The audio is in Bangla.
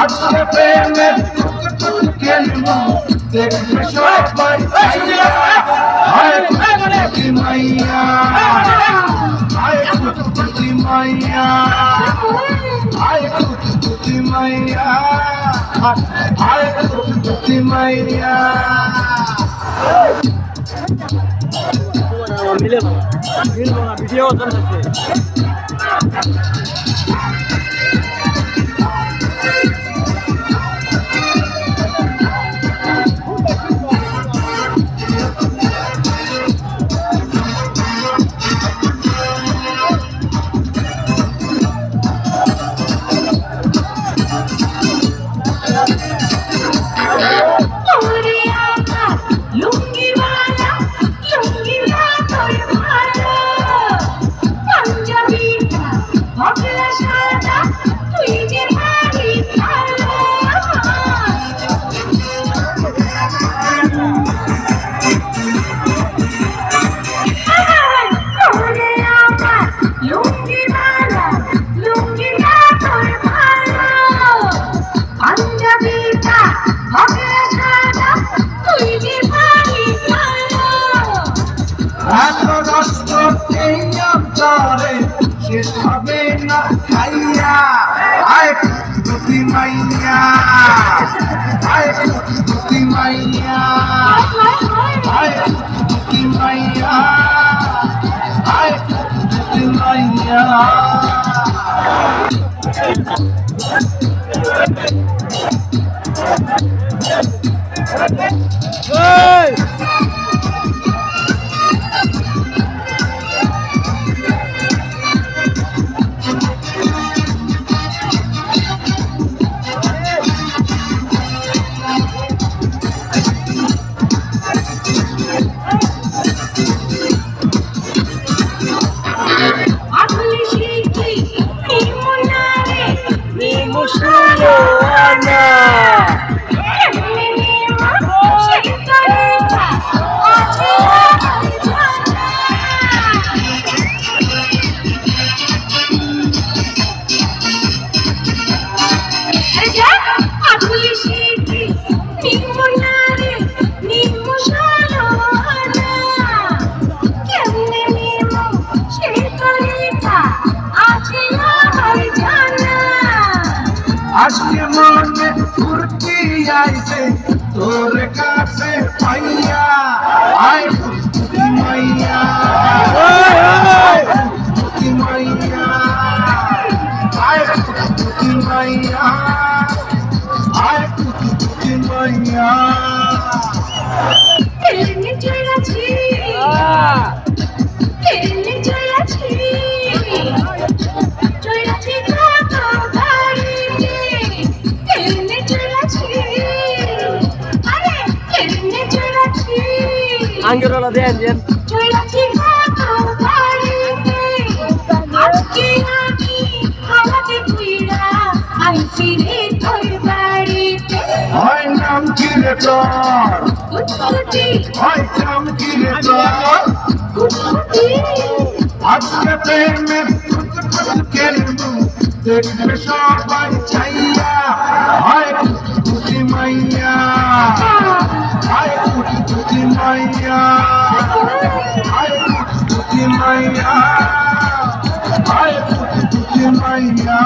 আজকে প্রেমের কেন দেখবে সবাই হায় কুতি মাইয়া হায় কুতি মাইয়া হায় কুতি মাইয়া হায় কুতি মাইয়া মিলে না ভিডিও চলছে শেষ হবে না খাইয়া আয় কুতি মাইয়া আয় কুতি মাইয়া আয় কুতি মাইয়া আয় কুতি মাইয়া আজকে মনে ফুর্তি আইছে তোর কাছে পাইয়া আয় কুতি মাইয়া কুতি মাইয়া আয় কুতি মাইয়া আয় কুতি মাইয়া আঙ্গুরলা দেন দেন হয় নাম কি রে তোর হয় নাম কি রে তোর আজকে প্রেমের কেন দেখবে সবাই চাইয়া হয় কুতি মাইয়া হায় কুতি মাইয়া হায় কুতি মাইয়া হায় কুতি মাইয়া